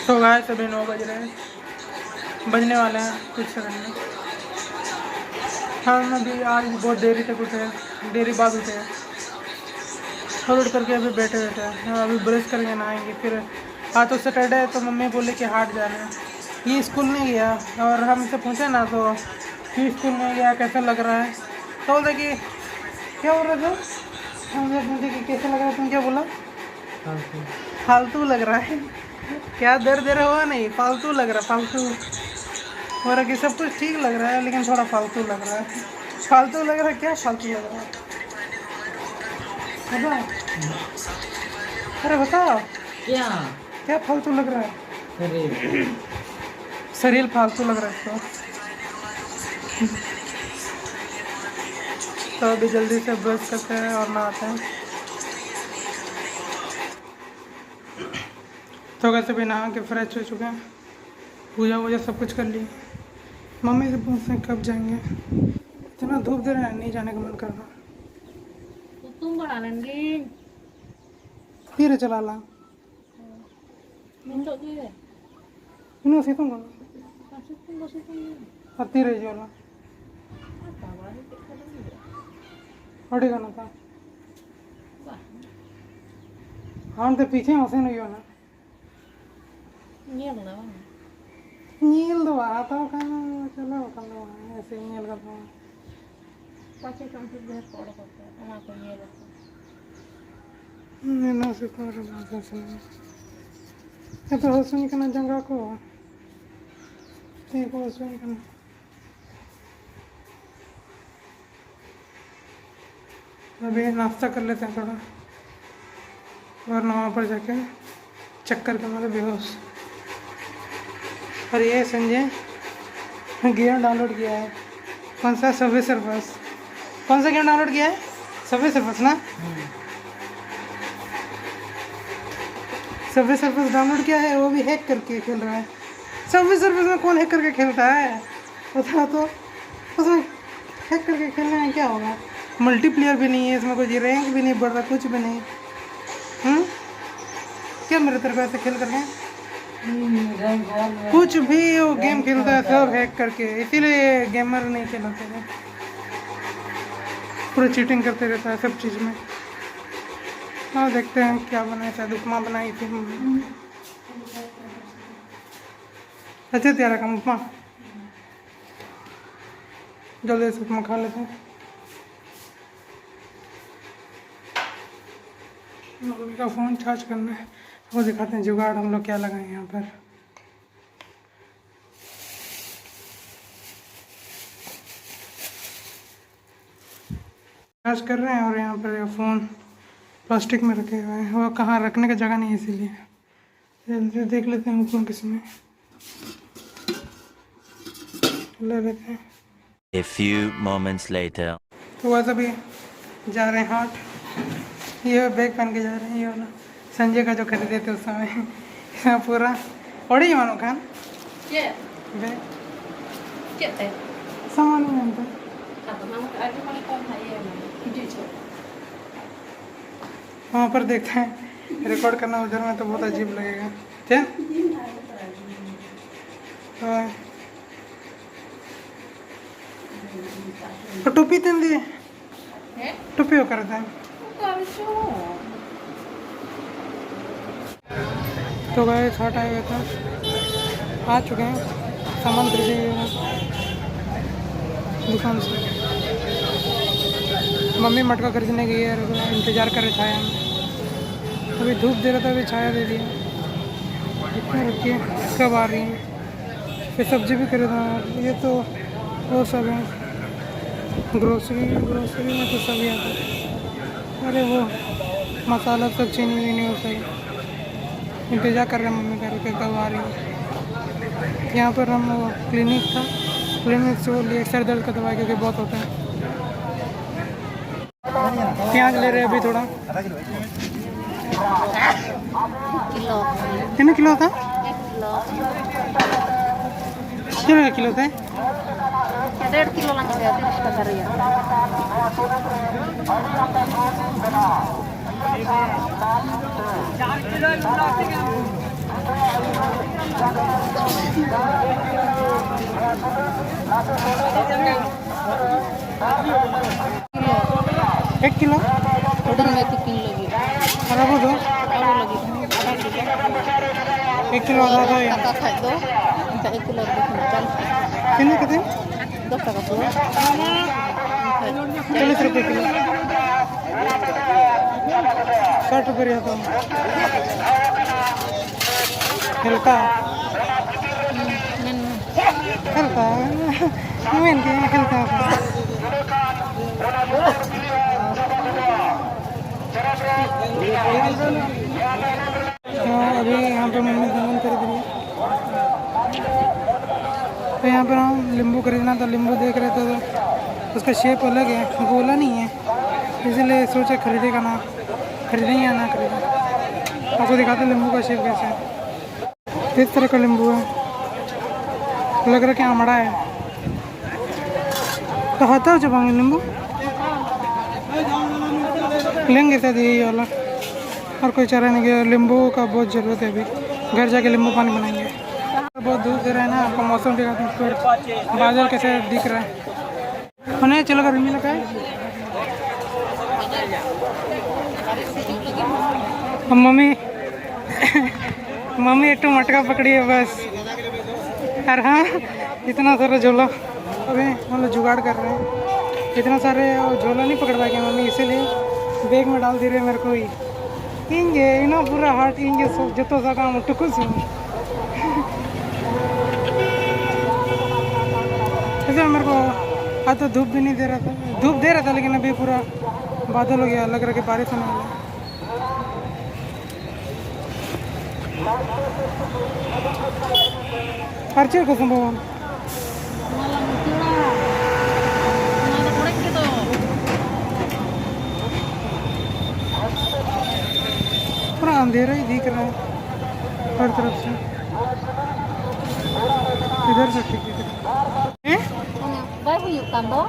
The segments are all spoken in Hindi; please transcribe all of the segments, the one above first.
तो गाय सभी 9 बज रहे हैं, बजने वाले हैं कुछ सेकंड में। हम अभी आज बहुत देरी तक उठे हैं, देरी बाद उठे हैं और उठ करके अभी बैठे हैं। अभी ब्रश करके नहाएंगे। फिर आज तो सैटरडे है तो मम्मी बोले कि हाट जाना है। ये स्कूल नहीं गया और हम इससे पूछे ना तो ये स्कूल नहीं गया कैसा लग रहा है, तो बोलते कि क्या बोल रहे थे, हमसे पूछे कि कैसा लग रहा है, तुम क्या बोला? फालतू लग रहा है। क्या दर्द हुआ नहीं, फालतू लग रहा है, फालतू। और कि सब कुछ ठीक लग रहा है लेकिन थोड़ा फालतू लग रहा है। फालतू लग रहा है, क्या फालतू लग रहा है बताओ? अरे बताओ क्या क्या फालतू लग रहा है? शरीर फालतू लग रहा है इसको। तो अभी जल्दी से ब्रश करते हैं और नहाते हैं। तो कैसे भी नहा के फ्रेश हो चुके हैं, पूजा वूजा सब कुछ कर ली। मम्मी से पूछते हैं कब जाएंगे, इतना धूप दे रहा है नहीं जाने का मन कर रहा। तो तुम बना लेंगे फिर चला ला minta je ini situng kan situng hati reh jola apa baru kita dulu अड़े का ना था wah हाँ तो पीछे हंसे नहीं हो ना nyel lah bang नील तो आता kan चलो kan ऐसे नील का तो pakai kampung biar kotor kotor anak aku nyel नहीं ना सितार ना से ये तो हंसने का ना जंगा को ठीक हंसने का ना अभी नाश्ता कर लेते हैं थोड़ा और वहाँ पर जाके चक्कर के मारे बेहोश। और ये संजय गेम डाउनलोड किया है, कौन सा सबवे सर्फर्स, कौन सा गेम डाउनलोड किया है? सबवे सर्फर्स ना, सबवे सर्फर्स डाउनलोड किया है, वो भी हैक करके खेल रहा है। सबवे सर्फर्स में कौन हैक करके खेलता है बता तो, उसमें हैक करके खेलने में क्या होगा? मल्टीप्लेयर भी नहीं है इसमें, कुछ रैंक भी नहीं बढ़ रहा, कुछ भी नहीं। क्या मेरे तरफ ऐसे खेल करके कुछ भी वो गेम खेलता है सब हैक करके, इसीलिए गेमर नहीं खेलते हैं, पूरा चीटिंग करते रहता है सब चीज़ में। हाँ देखते हैं क्या बनाए, शायद उपमा बनाई थी। अच्छा तैयार काम उपमा, जल्दी से उपमा खा लेते हैं। मम्मी का फ़ोन चार्ज करना है, वो दिखाते हैं जुगाड़ हम लोग क्या लगाए यहाँ पर। चार्ज कर रहे हैं और यहाँ पर फ़ोन प्लास्टिक में रखे हुए हैं, वो कहाँ रखने का जगह नहीं है, इसीलिए जल्दी देख लेते हैं फ़ोन किसमें ले लेते हैं। A few moments later. तो वैसे भी जा रहे हैं हाट, ये बैग पहन के जा रहे हैं, ये वाला संजय का जो खरीदे थे उस समय पूरा ओढ़ी मानो खान बैग सामान में वहाँ पर देखते हैं, रिकॉर्ड करना उधर में तो बहुत अजीब लगेगा। क्या तो टोपी तेन दिए, टोपी वो करता है। तो गए छठ आए हुए थे, आ चुके हैं, सामान खरीदे हुए हैं दुकान से। मम्मी मटका खरीदने गई है, इंतज़ार कर रहे छाया में, अभी धूप दे रहा था, अभी छाया दे दिया। इतने रखिए कब आ रही हैं, फिर सब्जी भी खरीदना है, ये तो वो सब है ग्रोसरी में तो सब आता है। अरे वो मसाला सब चीनी वीनी हो सही, इंतज़ार कर रहे हैं मम्मी करके कब आ रही है। यहाँ पर हम वो क्लिनिक था, क्लिनिक से वो लिए सर दर्द का दवाई क्योंकि बहुत होता है। प्याज ले रहे हैं अभी थोड़ा, कितने किलो था? 1 किलो था, 1.5 kilo lang siya, 30 ka rin. 1 kilo उधर में 3 लगी और अब दो आलू लगी आधा किलो 1 किलो आधा दो या टका खाए दो इनका 1 किलो देखो चल कितने कितने 10 टका पूरा 40 रुपये किलो 60 रुपये रिया तो हल्का हल्का मेन के हल्का अभी यहाँ पे मम्मी सामान खरीद रही है तो यहाँ पर हम नींबू खरीदना था नींबू देख रहे थे तो उसका शेप अलग है गोला नहीं है इसलिए सोचा खरीदेगा ना खरीदेंगे या ना खरीदें आपको दिखाते नींबू का शेप कैसे है इस तरह का नींबू है लग रहा है कि आमड़ा है तो हाथा हो चुपाएंगे नींबू लेंगे शायद यही वाला और कोई चारा नहीं गया नींबू का बहुत ज़रूरत है अभी घर जाके नींबू पानी बनाएंगे बहुत दूर से रहा है ना आपको मौसम दिखाते हैं फिर बादल कैसे दिख रहा है उन्हें चलो गर्मी लगा है मम्मी मम्मी एक तो मटका पकड़ी है बस और हाँ इतना सारा झोला अभी हम लोग जुगाड़ कर रहे हैं इतना सारे झोला नहीं पकड़ पाएंगे मम्मी इसीलिए बैग में डाल दे रहे मेरे को ही इंगे इना पूरा हाट इंगे जो सा काम टुकुल से ऐसे मेरे को आज तो धूप भी नहीं दे रहा था धूप दे रहा था लेकिन अभी पूरा बादल हो गया लग रहा कि बारिश होने वाला हर चीज़ को संभव पूरा अंधेरा ही दिख रहा है हर तरफ से इधर से ठीक है बाय हुई कांदो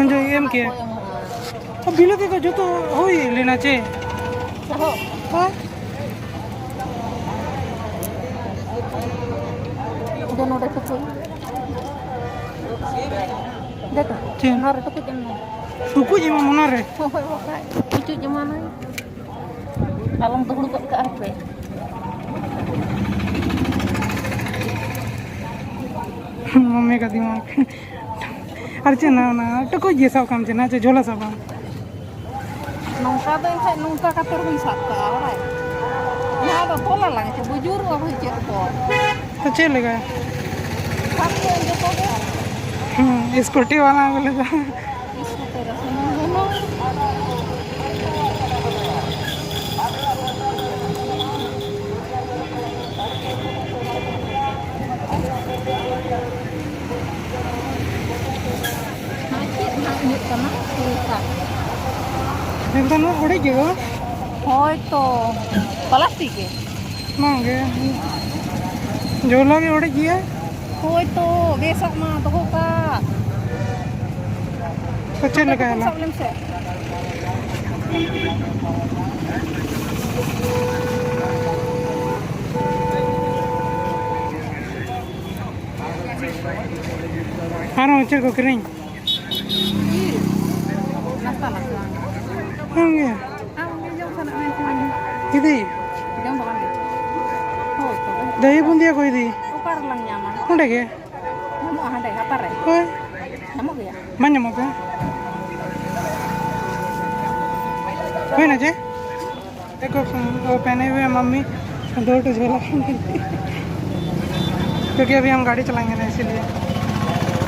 जो एम के अब बिलो तो जो तो हो ही लेना चाहिए हाँ दोनों देखो कोई देखो नर तो कुछ नहीं सुकु जी में मना रहे कुछ जमाना आलम तो हुड़ का पे मम्मी का दिमाग अर्चे ना ना तो कोई ये सब काम चलना चाहिए झोला सब काम नौका तो इनसे नौका का तो भी सकता है यहाँ तो तोला लगे थे बुजुर्ग अब ही चल तो चलेगा जो तो स्कूटी वाला बोले तो इसको तेरा सुनो दोनों एकदम उड़े गए होय तो प्लास्टिक के मांगे झोला भी उड़े गया होय तो बेसक मा तो का तो चलेगा ना प्रॉब्लम से हाँ चल को करें नाश्ता नाश्ता होंगे जब sana में इधर jam bakan deh hoy to दही बूंदिया कोई दी ukar lang nyaman उड़े गए nyamuk ada apa re ओए nyamuk ya मन जमा पे कोई ना जे देखो वो पहने हुए मम्मी 2 झोला क्योंकि अभी हम गाड़ी चलाएंगे ना इसीलिए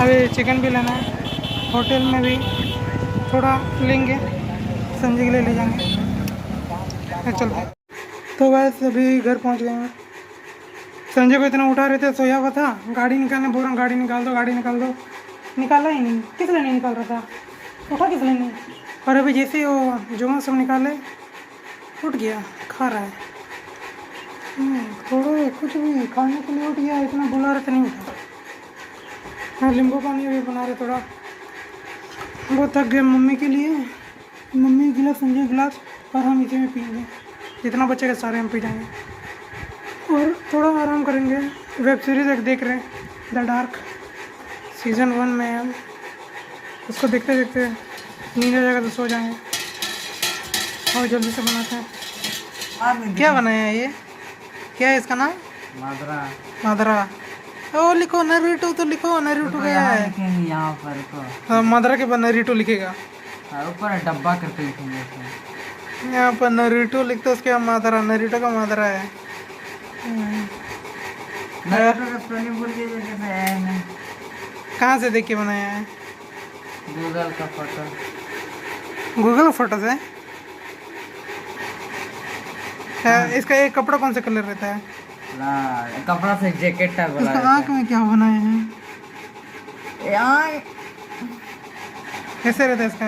अभी चिकन भी लेना है होटल में भी थोड़ा लेंगे संजय के लिए ले जाएंगे चलते तो बस अभी घर पहुंच गए हैं संजय को इतना उठा रहे थे सोया हुआ था गाड़ी निकालने बोल रहा हूँ गाड़ी निकाल दो निकाला ही नहीं किस लिए नहीं निकाल रहा था उठा किस लिए नहीं और अभी जैसे वो जुमा सब निकाले उठ गया खा रहा है थोड़ा कुछ भी खाने के लिए उठ गया इतना बुला रहे थे नहीं उठा हाँ नींबू पानी भी बना रहे थोड़ा बहुत थक गए मम्मी के लिए मम्मी गिलास संजय गिलास और हम इसी में पिएंगे जितना बचेगा सारे हम पी जाएंगे और थोड़ा आराम करेंगे। वेब सीरीज़ एक देख रहे हैं, द डार्क सीज़न 1 में है। उसको देखते देखते नींद आ जाएगा तो सो जाएंगे और जल्दी से बनाते हैं। क्या बनाया है ये? क्या है इसका नाम? मादरा। ओ लिखो नरूटो तो लिखो, नरूटो क्या है? यहाँ पर तो हाँ, मादरा के बाद नरूटो लिखेगा। ऊपर डब्बा करके लिखेंगे। यहाँ पर नरूटो लिखते उसके बाद मादरा, नरूटो का मादरा है। नारुतो का स्पेलिंग भूल गए कैसे है? कहाँ से देख के बनाया है? गूगल का फोटो। गूगल फोटो से? इसका एक कपड़ा कौन सा कलर रहता है? कपड़ा से जैकेट टाइप वाला। इसका आँख में क्या बनाया है? कैसे रहता है इसका?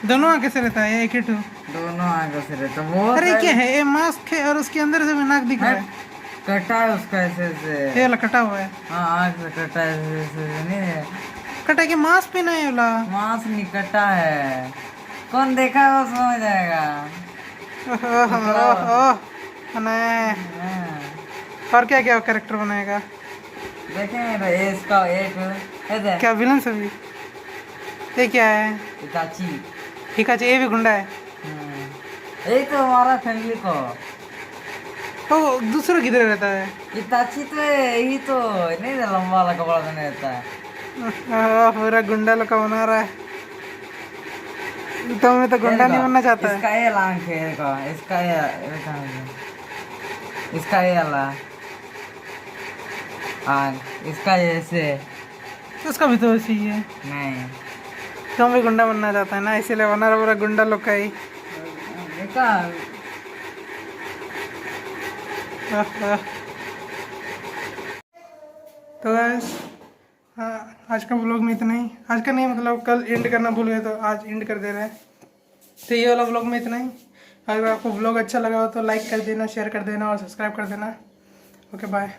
दोनों आँख कैसे रहता है? एक ही टू दोनों आंखों से रहता है। अरे क्या है ये? मास्क है और उसके अंदर से भी नाक दिख रहा है। कटा है उसका ऐसे से। ये वाला कटा हुआ है। हाँ आँख से कटा है ऐसे से नहीं। कटा के मास्क पहना है वाला। मांस नहीं कटा है। कौन देखा है वो समझ जाएगा। और क्या क्या कैरेक्टर बनाएगा? देखेंगे इसका एक क्या विलन सभी? ये क्या है? इताची। ठीक है, ये भी गुंडा है। यही तो हमारा फैमिली को। तो दूसरा किधर रहता है? इताची तो यही तो नहीं लंबा वाला कपड़ा पहने रहता है। पूरा गुंडा लोग का बना रहा है। तो मैं तो गुंडा नहीं बनना चाहता है। इसका ये लांग है इसका ये वाला इसका ऐसे। उसका भी तो ऐसे ही है। नहीं तुम भी गुंडा बनना चाहता है ना, इसीलिए बना रहा पूरा गुंडा लोग का ही। तो गाइस हाँ, आज का व्लॉग में इतना ही। आज का नहीं मतलब कल एंड करना भूल गए तो आज एंड कर दे रहे हैं। तो ये वाला व्लॉग में इतना ही। अगर आपको व्लॉग अच्छा लगा हो तो लाइक कर देना, शेयर कर देना और सब्सक्राइब कर देना। Okay bye.